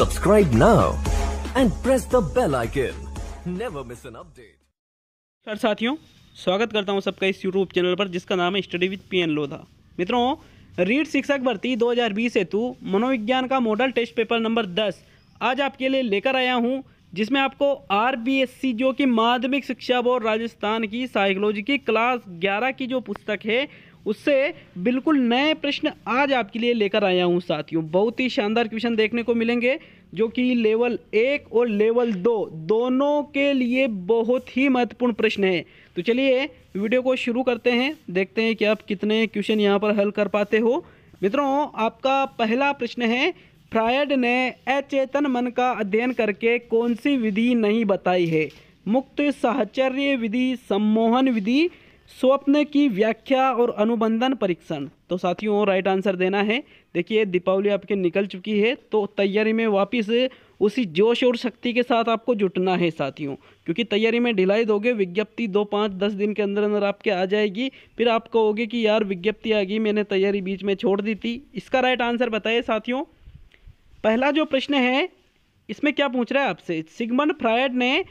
Subscribe now and press the bell icon. Never miss an update. नमस्कार साथियों, स्वागत करता हूं सबका इस YouTube चैनल पर जिसका नाम है स्टडी विद PN लोधा। मित्रों, रीट शिक्षक भर्ती 2020 हेतु मनोविज्ञान का मॉडल टेस्ट पेपर नंबर 10 आज आपके लिए लेकर आया हूं, जिसमें आपको RBSC जो कि माध्यमिक शिक्षा बोर्ड राजस्थान की साइकोलॉजी की क्लास 11 की जो पुस्तक है उससे बिल्कुल नए प्रश्न आज आपके लिए लेकर आया हूं साथियों। बहुत ही शानदार क्वेश्चन देखने को मिलेंगे जो कि लेवल 1 और लेवल 2 दोनों के लिए बहुत ही महत्वपूर्ण प्रश्न है। तो चलिए वीडियो को शुरू करते हैं, देखते हैं कि आप कितने क्वेश्चन यहां पर हल कर पाते हो। मित्रों, आपका पहला प्रश्न है, फ्रायड ने अचेतन मन का अध्ययन करके कौन सी विधि नहीं बताई है? मुक्त साहचर्य विधि, सम्मोहन विधि, स्वप्न की व्याख्या और अनुबंधन परीक्षण। तो साथियों राइट आंसर देना है। देखिए दीपावली आपके निकल चुकी है तो तैयारी में वापस उसी जोश और शक्ति के साथ आपको जुटना है साथियों, क्योंकि तैयारी में ढिलाई दोगे विज्ञप्ति 2, 5, 10 दिन के अंदर अंदर आपके आ जाएगी, फिर आप कहोगे कि यार विज्ञप्ति आ गई, मैंने तैयारी बीच में छोड़ दी थी। इसका राइट आंसर बताइए साथियों। पहला जो प्रश्न है इसमें क्या पूछ रहा है आपसे, सिगमंड फ्रायड ने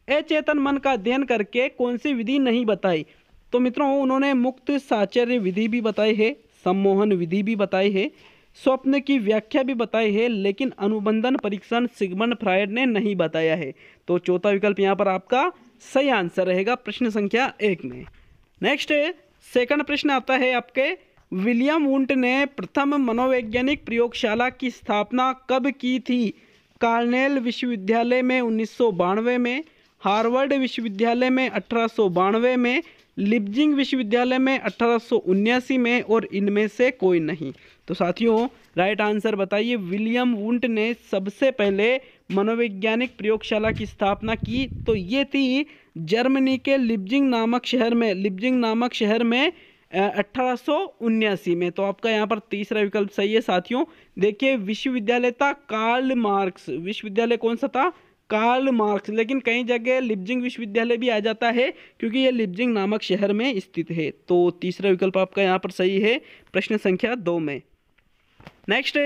अचेतन मन का अध्ययन करके कौन सी विधि नहीं बताई? तो मित्रों उन्होंने मुक्त साहचर्य विधि भी बताई है, सम्मोहन विधि भी बताई है, स्वप्न की व्याख्या भी बताई है, लेकिन अनुबंधन परीक्षण सिगमंड फ्रायड ने नहीं बताया है। तो चौथा विकल्प यहाँ पर आपका सही आंसर रहेगा प्रश्न संख्या 1 में। नेक्स्ट सेकंड प्रश्न आता है आपके, विलियम वुंट ने प्रथम मनोवैज्ञानिक प्रयोगशाला की स्थापना कब की थी? कार्नेल विश्वविद्यालय में 1992 में, हार्वर्ड विश्वविद्यालय में 1892 में, लिप्जिंग विश्वविद्यालय में 1879 में, और इनमें से कोई नहीं। तो साथियों राइट आंसर बताइए। विलियम वुंट ने सबसे पहले मनोवैज्ञानिक प्रयोगशाला की स्थापना की तो ये थी जर्मनी के लिप्जिंग नामक शहर में 1879 में। तो आपका यहाँ पर तीसरा विकल्प सही है साथियों। देखिए विश्वविद्यालय था कार्ल मार्क्स, विश्वविद्यालय कौन सा था? कार्ल मार्क्स, लेकिन कई जगह लिप्जिंग विश्वविद्यालय भी आ जाता है क्योंकि ये लिप्जिंग नामक शहर में स्थित है। तो तीसरा विकल्प आपका यहाँ पर सही है प्रश्न संख्या 2 में। नेक्स्ट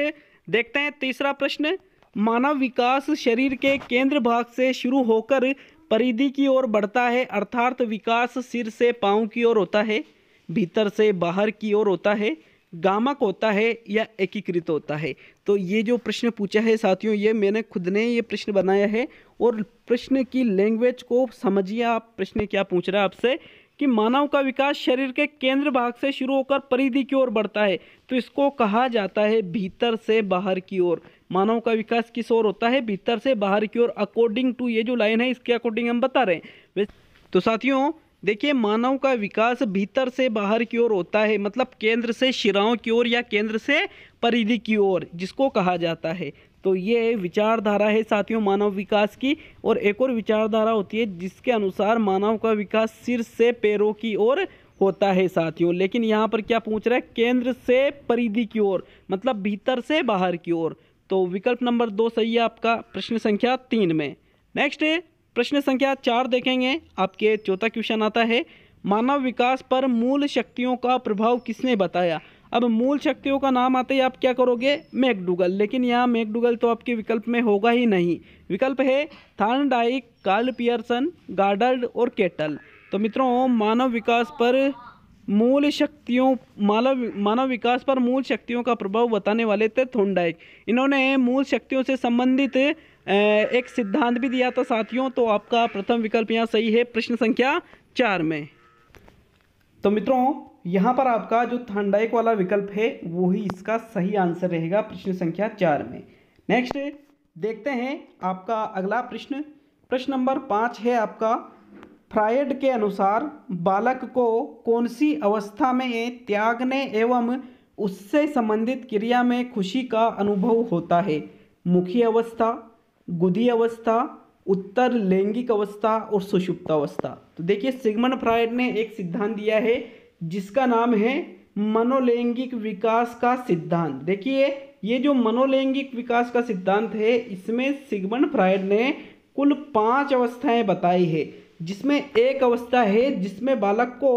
देखते हैं तीसरा प्रश्न, मानव विकास शरीर के केंद्र भाग से शुरू होकर परिधि की ओर बढ़ता है, अर्थात विकास सिर से पांव की ओर होता है, भीतर से बाहर की ओर होता है, गामक होता है या एकीकृत होता है? तो ये जो प्रश्न पूछा है साथियों ये मैंने खुद ने ये प्रश्न बनाया है, और प्रश्न की लैंग्वेज को समझिए आप। प्रश्न क्या पूछ रहा है आपसे कि मानव का विकास शरीर के केंद्र भाग से शुरू होकर परिधि की ओर बढ़ता है, तो इसको कहा जाता है भीतर से बाहर की ओर। मानव का विकास किस ओर होता है? भीतर से बाहर की ओर। अकॉर्डिंग टू ये जो लाइन है इसके अकॉर्डिंग हम बता रहे हैं। तो साथियों देखिए मानव का विकास भीतर से बाहर की ओर होता है, मतलब केंद्र से शिराओं की ओर या केंद्र से परिधि की ओर जिसको कहा जाता है। तो ये विचारधारा है साथियों मानव विकास की। और एक और विचारधारा होती है जिसके अनुसार मानव का विकास सिर से पैरों की ओर होता है साथियों। लेकिन यहाँ पर क्या पूछ रहा है? केंद्र से परिधि की ओर, मतलब भीतर से बाहर की ओर। तो विकल्प नंबर 2 सही है आपका प्रश्न संख्या 3 में। नेक्स्ट प्रश्न संख्या 4 देखेंगे। आपके चौथा क्वेश्चन आता है, मानव विकास पर मूल शक्तियों का प्रभाव किसने बताया? अब मूल शक्तियों का नाम आते ही आप क्या करोगे? मैकडूगल, लेकिन यहाँ मैकडूगल तो आपके विकल्प में होगा ही नहीं। विकल्प है थॉर्नडाइक, कार्ल पियर्सन, गार्डल्ड और केटल। तो मित्रों मानव विकास पर मूल शक्तियों का प्रभाव बताने वाले थे थॉर्नडाइक। इन्होंने मूल शक्तियों से संबंधित एक सिद्धांत भी दिया था साथियों। तो आपका प्रथम विकल्प यहाँ सही है प्रश्न संख्या 4 में। तो मित्रों यहाँ पर आपका जो थॉर्नडाइक वाला विकल्प है वो ही इसका सही आंसर रहेगा प्रश्न संख्या 4 में। नेक्स्ट देखते हैं आपका अगला प्रश्न। प्रश्न नंबर 5 है आपका, फ्रायड के अनुसार बालक को कौन सी अवस्था में त्यागने एवं उससे संबंधित क्रिया में खुशी का अनुभव होता है? मुखी अवस्था, गुदी अवस्था, उत्तर लैंगिक अवस्था और सुषुप्त अवस्था। तो देखिए सिगमंड फ्रायड ने एक सिद्धांत दिया है जिसका नाम है मनोलैंगिक विकास का सिद्धांत। देखिए ये जो मनोलैंगिक विकास का सिद्धांत है इसमें सिगमंड फ्रायड ने कुल 5 अवस्थाएं बताई है, जिसमें एक अवस्था है जिसमें बालक को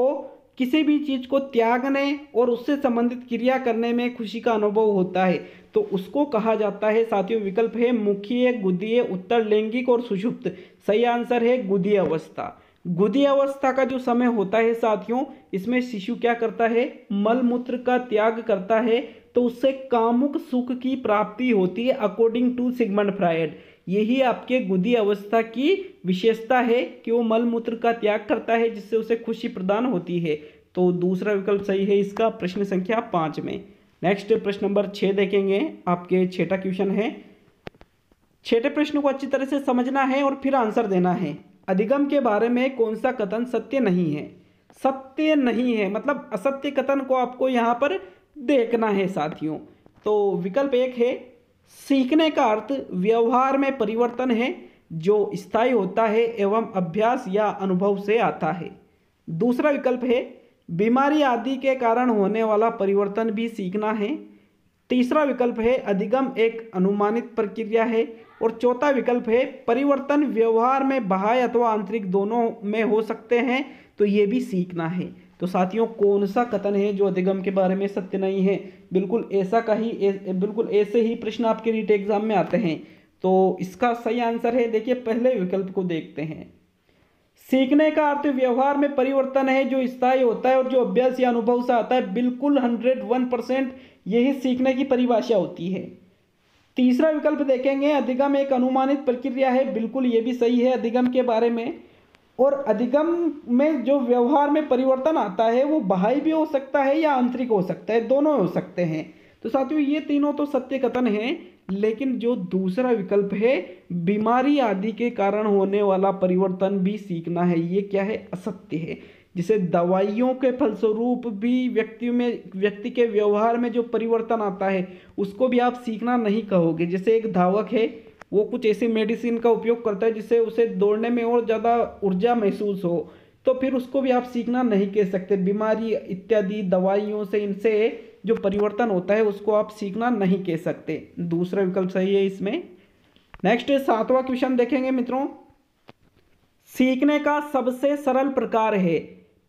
किसी भी चीज को त्यागने और उससे संबंधित क्रिया करने में खुशी का अनुभव होता है तो उसको कहा जाता है साथियों। विकल्प है मुखीय, गुदीय, उत्तर लैंगिक और सुषुप्त। सही आंसर है गुदीय अवस्था। गुदी अवस्था का जो समय होता है साथियों, इसमें शिशु क्या करता है, मल मूत्र का त्याग करता है तो उससे कामुक सुख की प्राप्ति होती है अकॉर्डिंग टू सिगमंड फ्रायड। यही आपके गुदी अवस्था की विशेषता है कि वो मल मूत्र का त्याग करता है जिससे उसे खुशी प्रदान होती है। तो दूसरा विकल्प सही है इसका प्रश्न संख्या 5 में। नेक्स्ट प्रश्न नंबर 6 देखेंगे, आपके छठा क्वेश्चन है। छठे प्रश्न को अच्छी तरह से समझना है और फिर आंसर देना है। अधिगम के बारे में कौन सा कथन सत्य नहीं है? सत्य नहीं है मतलब असत्य कथन को आपको यहाँ पर देखना है साथियों। तो विकल्प 1 है सीखने का अर्थ व्यवहार में परिवर्तन है जो स्थायी होता है एवं अभ्यास या अनुभव से आता है। दूसरा विकल्प है बीमारी आदि के कारण होने वाला परिवर्तन भी सीखना है। तीसरा विकल्प है अधिगम एक अनुमानित प्रक्रिया है। और चौथा विकल्प है परिवर्तन व्यवहार में बाह्य अथवा आंतरिक दोनों में हो सकते हैं तो ये भी सीखना है। तो साथियों कौन सा कथन है जो अधिगम के बारे में सत्य नहीं है? बिल्कुल ऐसे ही प्रश्न आपके रीट एग्जाम में आते हैं। तो इसका सही आंसर है, देखिए पहले विकल्प को देखते हैं। सीखने का अर्थ व्यवहार में परिवर्तन है जो स्थायी होता है और जो अभ्यास या अनुभव से आता है। बिल्कुल 101% यही सीखने की परिभाषा होती है। तीसरा विकल्प देखेंगे अधिगम एक अनुमानित प्रक्रिया है। बिल्कुल ये भी सही है अधिगम के बारे में। और अधिगम में जो व्यवहार में परिवर्तन आता है वो बाह्य भी हो सकता है या आंतरिक हो सकता है, दोनों हो सकते हैं। तो साथियों ये तीनों तो सत्य कथन हैं, लेकिन जो दूसरा विकल्प है बीमारी आदि के कारण होने वाला परिवर्तन भी सीखना है, ये क्या है, असत्य है। जिसे दवाइयों के फलस्वरूप भी व्यक्ति के व्यवहार में जो परिवर्तन आता है उसको भी आप सीखना नहीं कहोगे। जैसे एक धावक है वो कुछ ऐसी मेडिसिन का उपयोग करता है जिससे उसे दौड़ने में और ज़्यादा ऊर्जा महसूस हो, तो फिर उसको भी आप सीखना नहीं कह सकते। बीमारी इत्यादि दवाइयों से इनसे जो परिवर्तन होता है उसको आप सीखना नहीं कह सकते। दूसरा विकल्प सही है इसमें। नेक्स्ट 7वां क्वेश्चन देखेंगे मित्रों। सीखने का सबसे सरल प्रकार है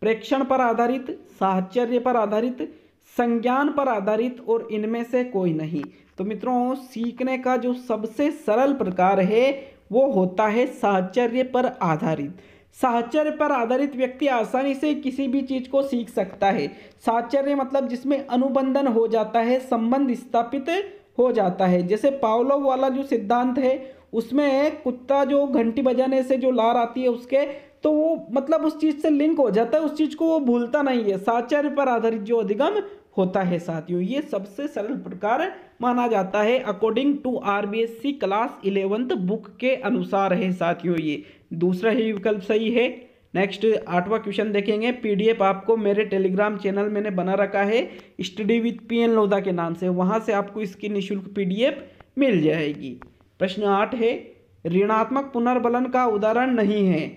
प्रेक्षण पर आधारित, साहचर्य पर आधारित, संज्ञान पर आधारित और इनमें से कोई नहीं। तो मित्रों सीखने का जो सबसे सरल प्रकार है वो होता है साहचर्य पर आधारित। साहचर्य पर आधारित व्यक्ति आसानी से किसी भी चीज को सीख सकता है। साहचर्य मतलब जिसमें अनुबंधन हो जाता है, संबंध स्थापित हो जाता है। जैसे पावलोव वाला जो सिद्धांत है उसमें कुत्ता जो घंटी बजाने से जो लार आती है उसके, तो वो मतलब उस चीज से लिंक हो जाता है, उस चीज को वो भूलता नहीं है। साहचर्य पर आधारित जो अधिगम होता है साथियों, ये सबसे सरल प्रकार माना जाता है according to RBSC class 11th book के अनुसार है साथियों। ये दूसरा ही विकल्प सही है। नेक्स्ट 8वां क्वेश्चन देखेंगे। पीडीएफ आपको मेरे टेलीग्राम चैनल मैंने बना रखा है स्टडी विद पीएन लोधा के नाम से, वहां से आपको इसकी निःशुल्क पीडीएफ मिल जाएगी। प्रश्न 8 है ऋणात्मक पुनर्बलन का उदाहरण नहीं है।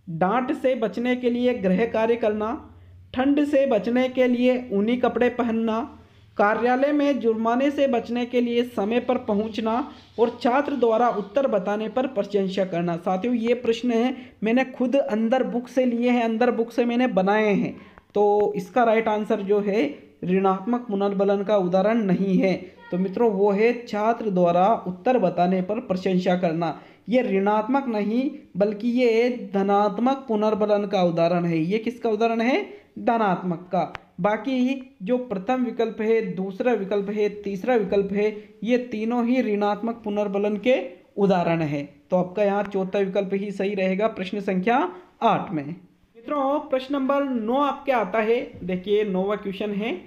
डांट से बचने के लिए गृह कार्य करना, ठंड से बचने के लिए ऊनी कपड़े पहनना, कार्यालय में जुर्माने से बचने के लिए समय पर पहुंचना और छात्र द्वारा उत्तर बताने पर प्रशंसा करना। साथियों ये प्रश्न है मैंने खुद अंदर बुक से लिए हैं, अंदर बुक से मैंने बनाए हैं। तो इसका राइट आंसर जो है ऋणात्मक पुनर्बलन का उदाहरण नहीं है। तो मित्रों वो है छात्र द्वारा उत्तर बताने पर प्रशंसा करना। ये ऋणात्मक नहीं बल्कि ये धनात्मक पुनर्बलन का उदाहरण है। ये किसका उदाहरण है? धनात्मक का। बाकी जो प्रथम विकल्प है, दूसरा विकल्प है, तीसरा विकल्प है, ये तीनों ही ऋणात्मक पुनर्बलन के उदाहरण है। तो आपका यहाँ चौथा विकल्प ही सही रहेगा प्रश्न संख्या 8 में। मित्रों प्रश्न नंबर 9 आपके आता है। देखिए 9वां क्वेश्चन है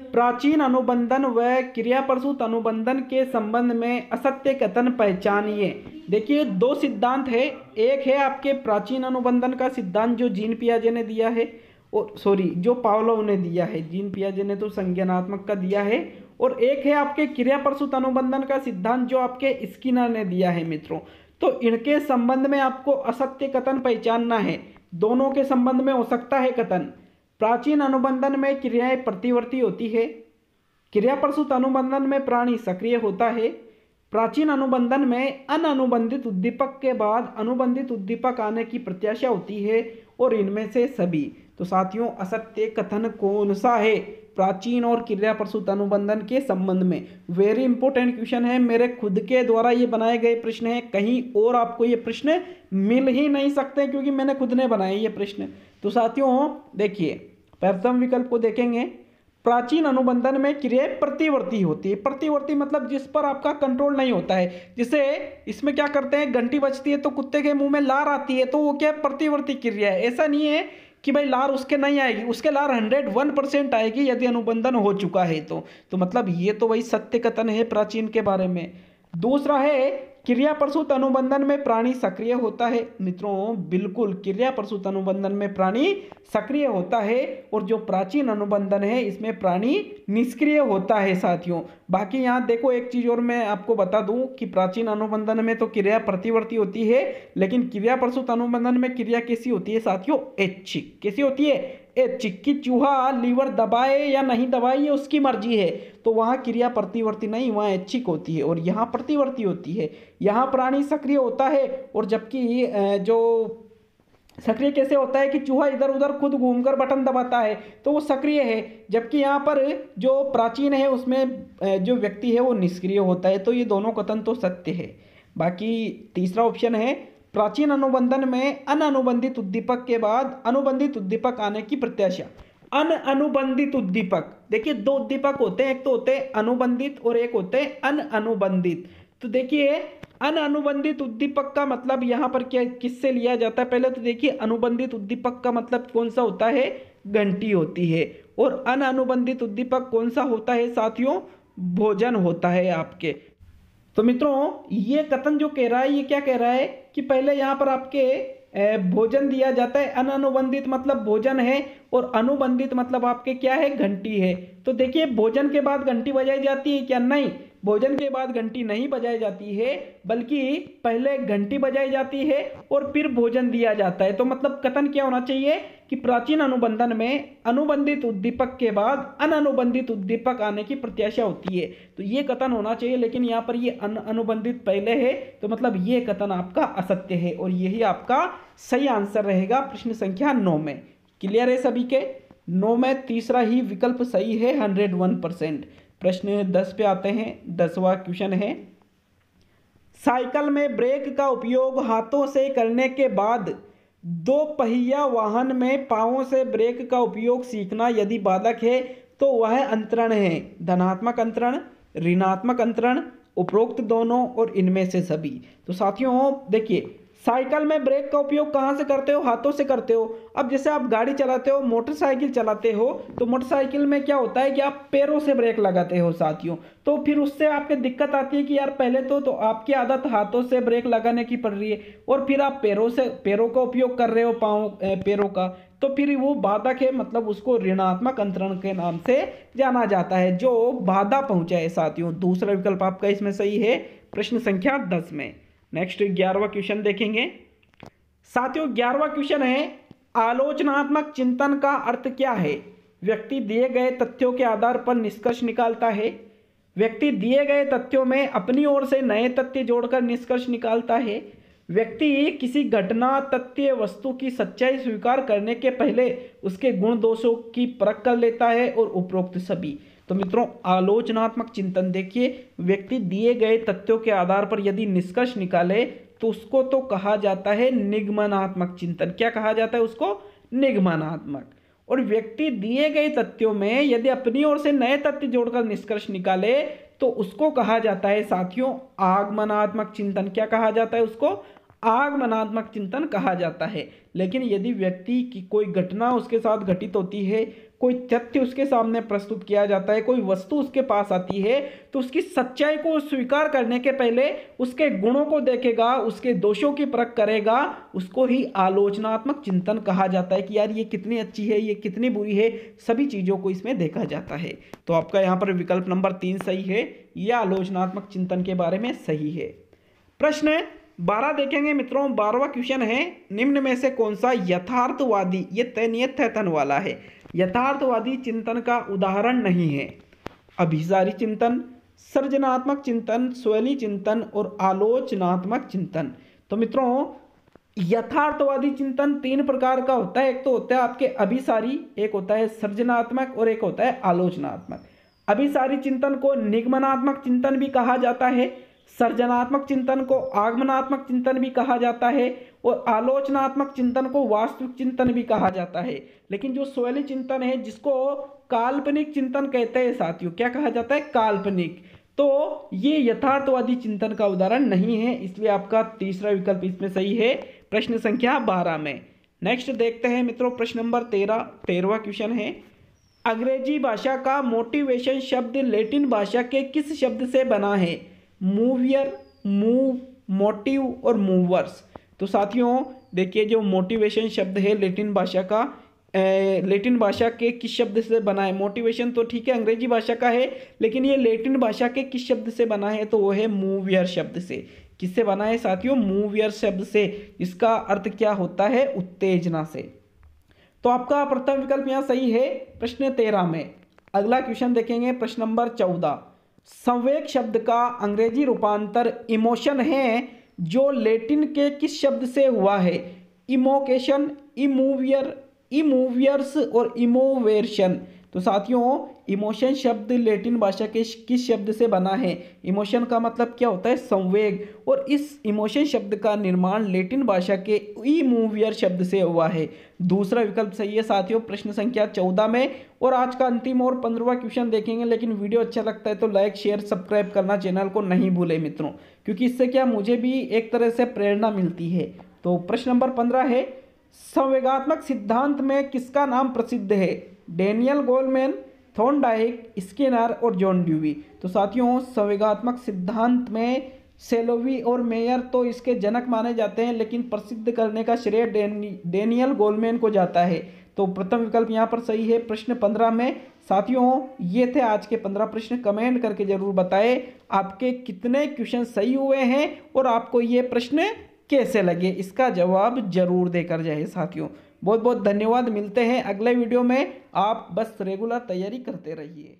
प्राचीन अनुबंधन व क्रियाप्रसूत अनुबंधन के संबंध में असत्य कथन पहचानिए। देखिए 2 सिद्धांत है। एक है आपके प्राचीन अनुबंधन का सिद्धांत जो जीन पियाजे ने दिया है, जो पावलोव ने दिया है। जीन पियाजे ने तो संज्ञानात्मक का दिया है। और एक है आपके क्रियाप्रसूत अनुबंधन का सिद्धांत जो आपके स्किनर ने दिया है मित्रों। तो इनके संबंध में आपको असत्य कथन पहचानना है। दोनों के संबंध में हो सकता है कथन। प्राचीन अनुबंधन में क्रियाएं प्रतिवर्ती होती है, क्रियाप्रसूत अनुबंधन में प्राणी सक्रिय होता है, प्राचीन अनुबंधन में अनअनुबंधित उद्दीपक के बाद अनुबंधित उद्दीपक आने की प्रत्याशा होती है, और इनमें से सभी। तो साथियों असत्य कथन कौन सा है प्राचीन और क्रिया प्रसूत अनुबंधन के संबंध में? वेरी इंपॉर्टेंट क्वेश्चन है, मेरे खुद के द्वारा ये बनाए गए प्रश्न है, कहीं और आपको ये प्रश्न मिल ही नहीं सकते क्योंकि मैंने खुद ने बनाए ये प्रश्न। तो साथियों देखिए प्रथम विकल्प को देखेंगे, प्राचीन अनुबंधन में क्रिया प्रतिवर्ती होती है। प्रतिवर्ती मतलब जिस पर आपका कंट्रोल नहीं होता है, जिसे इसमें क्या करते हैं, घंटी बजती है तो कुत्ते के मुंह में लार आती है, तो वो क्या प्रतिवर्ती क्रिया है। ऐसा नहीं है कि भाई लार उसके नहीं आएगी, उसके लार 101% आएगी यदि अनुबंधन हो चुका है तो मतलब ये तो वही सत्य कथन है प्राचीन के बारे में। दूसरा है क्रिया प्रसूत अनुबंधन में प्राणी सक्रिय होता है। मित्रों बिल्कुल क्रिया प्रसूत अनुबंधन में प्राणी सक्रिय होता है और जो प्राचीन अनुबंधन है इसमें प्राणी निष्क्रिय होता है साथियों। बाकी यहाँ देखो एक चीज और मैं आपको बता दूं कि प्राचीन अनुबंधन में तो क्रिया प्रतिवर्ती होती है, लेकिन क्रिया प्रसूत अनुबंधन में क्रिया कैसी होती है साथियों, ऐच्छिक। कैसी होती है, ऐच्छिक। कि चूहा लीवर दबाए या नहीं दबाए ये उसकी मर्जी है, तो वहाँ क्रिया प्रतिवर्ती नहीं, वहाँ ऐच्छिक होती है और यहाँ प्रतिवर्ती होती है। यहाँ प्राणी सक्रिय होता है और जबकि जो सक्रिय कैसे होता है कि चूहा इधर उधर खुद घूमकर बटन दबाता है तो वो सक्रिय है, जबकि यहाँ पर जो प्राचीन है उसमें जो व्यक्ति है वो निष्क्रिय होता है। तो ये दोनों कथन तो सत्य है। बाकी तीसरा ऑप्शन है प्राचीन अनुबंधन में अनअनुबंधित उद्दीपक के बाद अनुबंधित उद्दीपक आने की प्रत्याशा। अनअनुबंधित उद्दीपक, देखिए दो उद्दीपक होते हैं, एक तो होते हैं अनुबंधित और एक होते हैं अनअनुबंधित। तो देखिए अनअनुबंधित उद्दीपक का मतलब यहाँ पर क्या किससे लिया जाता है, पहले तो देखिए अनुबंधित उद्दीपक का मतलब कौन सा होता है, घंटी होती है। और अनअनुबंधित उद्दीपक कौन सा होता है साथियों, भोजन होता है आपके। तो मित्रों ये कथन जो कह रहा है ये क्या कह रहा है कि पहले यहाँ पर आपके भोजन दिया जाता है, अनअनुबंधित मतलब भोजन है और अनुबंधित मतलब आपके क्या है, घंटी है। तो देखिए भोजन के बाद घंटी बजाई जाती है क्या, नहीं, भोजन के बाद घंटी नहीं बजाई जाती है, बल्कि पहले घंटी बजाई जाती है और फिर भोजन दिया जाता है। तो मतलब कथन क्या होना चाहिए कि प्राचीन अनुबंधन में अनुबंधित उद्दीपक के बाद अनअनुबंधित उद्दीपक आने की प्रत्याशा होती है। तो ये कथन होना चाहिए, लेकिन यहाँ पर ये अनुबंधित पहले है, तो मतलब ये कथन आपका असत्य है और यही आपका सही आंसर रहेगा प्रश्न संख्या 9 में। क्लियर है सभी के? 9 में तीसरा ही विकल्प सही है 101%। प्रश्न 10 पे आते हैं। 10वां क्वेश्चन है, साइकिल में ब्रेक का उपयोग हाथों से करने के बाद दो पहिया वाहन में पांवों से ब्रेक का उपयोग सीखना यदि बाधक है तो वह अंतरण है। धनात्मक अंतरण, ऋणात्मक अंतरण, उपरोक्त दोनों और इनमें से सभी। तो साथियों देखिए साइकिल में ब्रेक का उपयोग कहाँ से करते हो, हाथों से करते हो। अब जैसे आप गाड़ी चलाते हो, मोटरसाइकिल चलाते हो, तो मोटरसाइकिल में क्या होता है कि आप पैरों से ब्रेक लगाते हो साथियों। तो फिर उससे आपके दिक्कत आती है कि यार पहले तो आपकी आदत हाथों से ब्रेक लगाने की पड़ रही है और फिर आप पैरों का उपयोग कर रहे हो, पैरों का, तो फिर वो बाधक है, मतलब उसको ऋणात्मक अंतरण के नाम से जाना जाता है, जो बाधा पहुंचाए साथियों। दूसरा विकल्प आपका इसमें सही है प्रश्न संख्या 10 में। नेक्स्ट 11वां क्वेश्चन देखेंगे साथियों। 11वां क्वेश्चन है, आलोचनात्मक चिंतन का अर्थ क्या है? व्यक्ति दिए गए तथ्यों के आधार पर निष्कर्ष निकालता है। व्यक्ति दिए गए तथ्यों में अपनी ओर से नए तथ्य जोड़कर निष्कर्ष निकालता है। व्यक्ति किसी घटना, तथ्य, वस्तु की सच्चाई स्वीकार करने के पहले उसके गुण दोषों की परख कर लेता है और उपरोक्त सभी। तो मित्रों आलोचनात्मक चिंतन, देखिए व्यक्ति दिए गए तथ्यों के आधार पर यदि निष्कर्ष निकाले तो उसको तो कहा जाता है निगमनात्मक चिंतन। क्या कहा जाता है उसको? निगमनात्मक। और व्यक्ति दिए गए तथ्यों में यदि अपनी ओर से नए तथ्य जोड़कर निष्कर्ष निकाले तो उसको कहा जाता है साथियों आगमनात्मक चिंतन। क्या कहा जाता है उसको? आगमनात्मक चिंतन कहा जाता है। लेकिन यदि व्यक्ति की कोई घटना उसके साथ घटित होती है, कोई तथ्य उसके सामने प्रस्तुत किया जाता है, कोई वस्तु उसके पास आती है, तो उसकी सच्चाई को स्वीकार करने के पहले उसके गुणों को देखेगा, उसके दोषों की परख करेगा, उसको ही आलोचनात्मक चिंतन कहा जाता है कि यार ये कितनी अच्छी है, ये कितनी बुरी है, सभी चीज़ों को इसमें देखा जाता है। तो आपका यहाँ पर विकल्प नंबर 3 सही है, यह आलोचनात्मक चिंतन के बारे में सही है। प्रश्न 12 देखेंगे मित्रों। 12वां क्वेश्चन है, निम्न में से कौन सा यथार्थवादी, ये तयनियत थैथन वाला है, यथार्थवादी चिंतन का उदाहरण नहीं है? अभिसारी चिंतन, सृजनात्मक चिंतन, स्वैली चिंतन और आलोचनात्मक चिंतन। तो मित्रों यथार्थवादी चिंतन तीन प्रकार का होता है। एक तो होता है आपके अभिसारी, एक होता है सृजनात्मक और एक होता है आलोचनात्मक। अभिसारी चिंतन को निगमनात्मक चिंतन भी कहा जाता है, सृजनात्मक चिंतन को आगमनात्मक चिंतन भी कहा जाता है और आलोचनात्मक चिंतन को वास्तविक चिंतन भी कहा जाता है। लेकिन जो स्वैली चिंतन है जिसको काल्पनिक चिंतन कहते हैं साथियों, क्या कहा जाता है? काल्पनिक। तो ये यथार्थवादी चिंतन का उदाहरण नहीं है, इसलिए आपका तीसरा विकल्प इसमें सही है प्रश्न संख्या 12 में। नेक्स्ट देखते हैं मित्रों प्रश्न नंबर 13वां क्वेश्चन है, अंग्रेजी भाषा का मोटिवेशन शब्द लैटिन भाषा के किस शब्द से बना है? मूवियर, मूव, मोटिव और मूवर्स। तो साथियों देखिए जो मोटिवेशन शब्द है लैटिन भाषा के किस शब्द से बना है? मोटिवेशन तो ठीक है अंग्रेजी भाषा का है, लेकिन ये लैटिन भाषा के किस शब्द से बना है? तो वो है मूवियर शब्द से। किससे बना है साथियों? मूवियर शब्द से। इसका अर्थ क्या होता है? उत्तेजना से। तो आपका प्रथम विकल्प यहाँ सही है प्रश्न 13 में। अगला क्वेश्चन देखेंगे प्रश्न नंबर 14, संवेग शब्द का अंग्रेजी रूपांतर इमोशन है जो लैटिन के किस शब्द से हुआ है? इमोकेशन, इमूवियर, इमूवियर्स और इमोवेशन। तो साथियों इमोशन शब्द लैटिन भाषा के किस शब्द से बना है? इमोशन का मतलब क्या होता है? संवेग। और इस इमोशन शब्द का निर्माण लैटिन भाषा के इमूवियर शब्द से हुआ है। दूसरा विकल्प सही है साथियों प्रश्न संख्या 14 में। और आज का अंतिम और 15वां क्वेश्चन देखेंगे, लेकिन वीडियो अच्छा लगता है तो लाइक शेयर सब्सक्राइब करना चैनल को नहीं भूले मित्रों, क्योंकि इससे क्या मुझे भी एक तरह से प्रेरणा मिलती है। तो प्रश्न नंबर 15 है, संवेगात्मक सिद्धांत में किसका नाम प्रसिद्ध है? डेनियल गोलमैन, थॉर्नडाइक, स्किनर और जॉन ड्यूवी। तो साथियों संवेगात्मक सिद्धांत में सेलोवी और मेयर तो इसके जनक माने जाते हैं, लेकिन प्रसिद्ध करने का श्रेय डेनियल गोलमैन को जाता है। तो प्रथम विकल्प यहाँ पर सही है प्रश्न 15 में। साथियों ये थे आज के 15 प्रश्न। कमेंट करके जरूर बताएं आपके कितने क्वेश्चन सही हुए हैं और आपको ये प्रश्न कैसे लगे, इसका जवाब जरूर देकर जाए साथियों। बहुत बहुत धन्यवाद, मिलते हैं अगले वीडियो में। आप बस रेगुलर तैयारी करते रहिए।